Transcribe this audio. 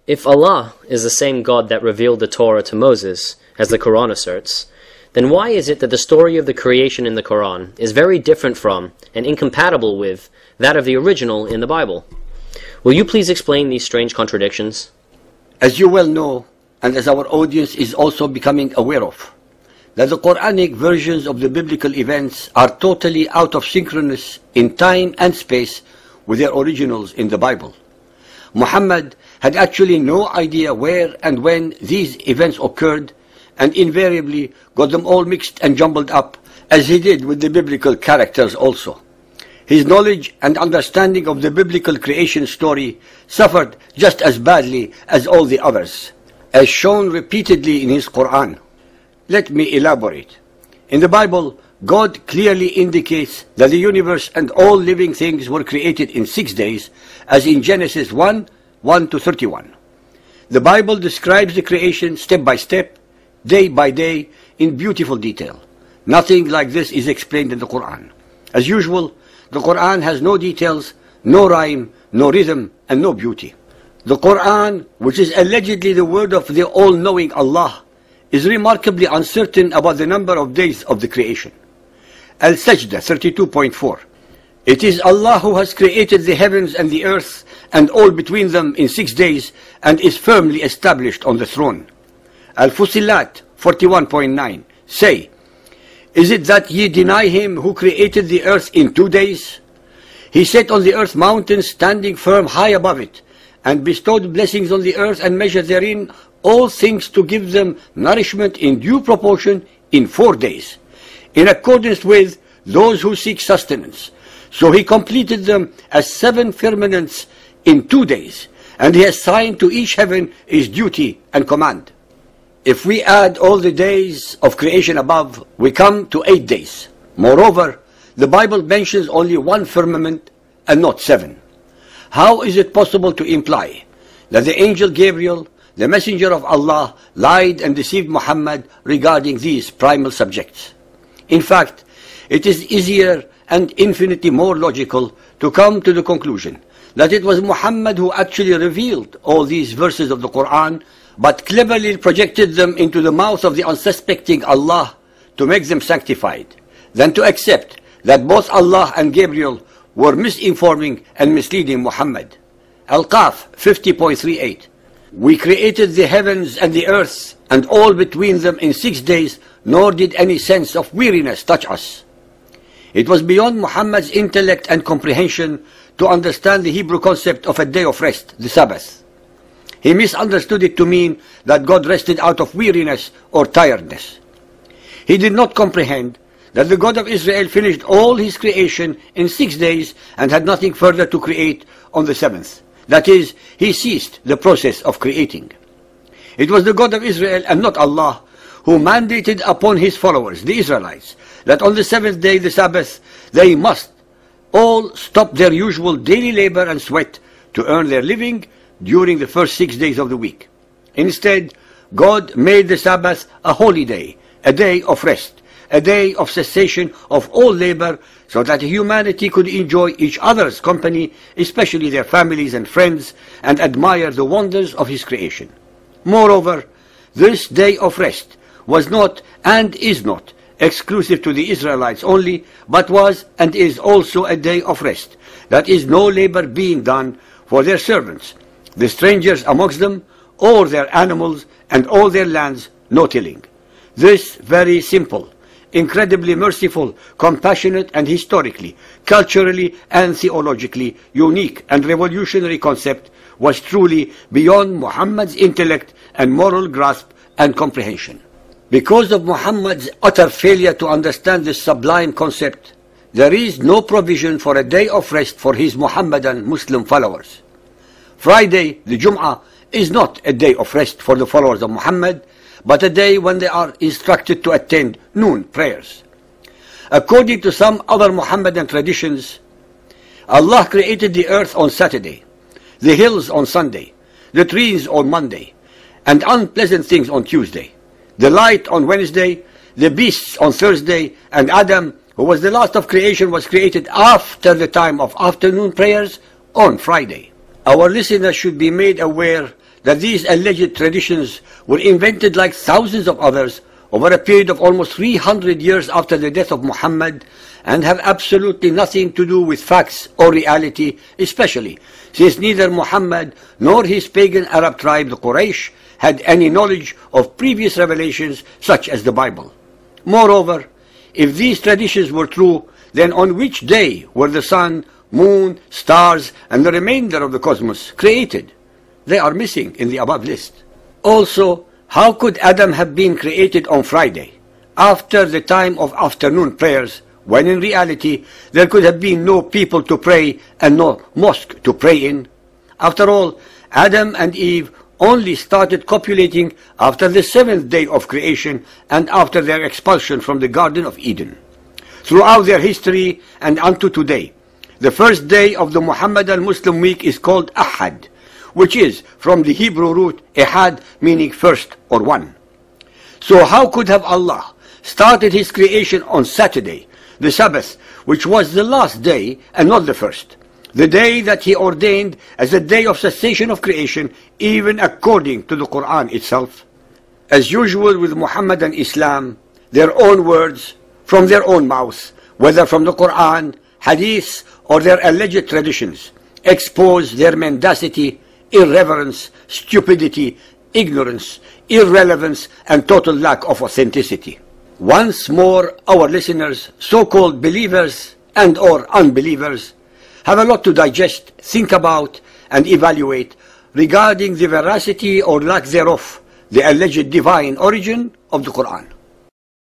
If Allah is the same God that revealed the Torah to Moses, as the Quran asserts, then why is it that the story of the creation in the Quran is very different from and incompatible with that of the original in the Bible? Will you please explain these strange contradictions? As you well know, and as our audience is also becoming aware of, that the Quranic versions of the biblical events are totally out of synchronous in time and space with their originals in the Bible. Muhammad had actually no idea where and when these events occurred, and invariably got them all mixed and jumbled up, as he did with the biblical characters also. His knowledge and understanding of the biblical creation story suffered just as badly as all the others, as shown repeatedly in his Quran. Let me elaborate. In the Bible, God clearly indicates that the universe and all living things were created in 6 days, as in Genesis 1:1-31. The Bible describes the creation step by step, day by day, in beautiful detail. Nothing like this is explained in the Quran. As usual, the Quran has no details, no rhyme, no rhythm, and no beauty. The Quran, which is allegedly the word of the all-knowing Allah, is remarkably uncertain about the number of days of the creation. Al-Sajdah 32.4. It is Allah who has created the heavens and the earth and all between them in 6 days and is firmly established on the throne. Al-Fusilat 41.9. Say, is it that ye deny him who created the earth in 2 days? He set on the earth mountains standing firm high above it, and bestowed blessings on the earth and measured therein all things to give them nourishment in due proportion in 4 days, in accordance with those who seek sustenance. So he completed them as 7 firmaments in 2 days, and he assigned to each heaven its duty and command. If we add all the days of creation above, we come to 8 days. Moreover, the Bible mentions only 1 firmament and not 7. How is it possible to imply that the angel Gabriel, the messenger of Allah, lied and deceived Muhammad regarding these primal subjects? In fact, it is easier and infinitely more logical to come to the conclusion that it was Muhammad who actually revealed all these verses of the Quran, but cleverly projected them into the mouth of the unsuspecting Allah to make them sanctified, than to accept that both Allah and Gabriel were misinforming and misleading Muhammad. Al-Qaf 50.38. We created the heavens and the earth and all between them in 6 days, nor did any sense of weariness touch us. It was beyond Muhammad's intellect and comprehension to understand the Hebrew concept of a day of rest, the Sabbath. He misunderstood it to mean that God rested out of weariness or tiredness. He did not comprehend that the God of Israel finished all his creation in 6 days and had nothing further to create on the 7th. That is, he ceased the process of creating. It was the God of Israel and not Allah who mandated upon his followers, the Israelites, that on the 7th day, the Sabbath, they must all stop their usual daily labor and sweat to earn their living during the first 6 days of the week. Instead, God made the Sabbath a holy day, a day of rest, a day of cessation of all labor, so that humanity could enjoy each other's company, especially their families and friends, and admire the wonders of his creation. Moreover, this day of rest was not and is not exclusive to the Israelites only, but was and is also a day of rest. That is, no labor being done for their servants, the strangers amongst them, or their animals, and all their lands, no tilling. This very simple, incredibly merciful, compassionate, and historically, culturally, and theologically unique and revolutionary concept was truly beyond Muhammad's intellect and moral grasp and comprehension. Because of Muhammad's utter failure to understand this sublime concept, there is no provision for a day of rest for his Muhammadan Muslim followers. Friday, the Jum'ah, is not a day of rest for the followers of Muhammad, but a day when they are instructed to attend noon prayers. According to some other Muhammadan traditions, Allah created the earth on Saturday, the hills on Sunday, the trees on Monday, and unpleasant things on Tuesday, the light on Wednesday, the beasts on Thursday, and Adam, who was the last of creation, was created after the time of afternoon prayers on Friday. Our listeners should be made aware that these alleged traditions were invented like thousands of others over a period of almost 300 years after the death of Muhammad and have absolutely nothing to do with facts or reality, especially since neither Muhammad nor his pagan Arab tribe, the Quraysh, had any knowledge of previous revelations such as the Bible. Moreover, if these traditions were true, then on which day were the sun, moon, stars, and the remainder of the cosmos created? They are missing in the above list. Also, how could Adam have been created on Friday, after the time of afternoon prayers, when in reality there could have been no people to pray and no mosque to pray in? After all, Adam and Eve only started copulating after the seventh day of creation and after their expulsion from the Garden of Eden. Throughout their history and unto today, the first day of the Muhammadan Muslim week is called Ahad, which is from the Hebrew root Ehad, meaning first or one. So how could have Allah started his creation on Saturday, the Sabbath, which was the last day and not the first, the day that he ordained as a day of cessation of creation, even according to the Quran itself? As usual with Muhammad and Islam, their own words from their own mouth, whether from the Quran, Hadith, or their alleged traditions, expose their mendacity, irreverence, stupidity, ignorance, irrelevance, and total lack of authenticity. Once more, our listeners, so-called believers and or unbelievers, have a lot to digest, think about, and evaluate regarding the veracity or lack thereof, the alleged divine origin of the Quran.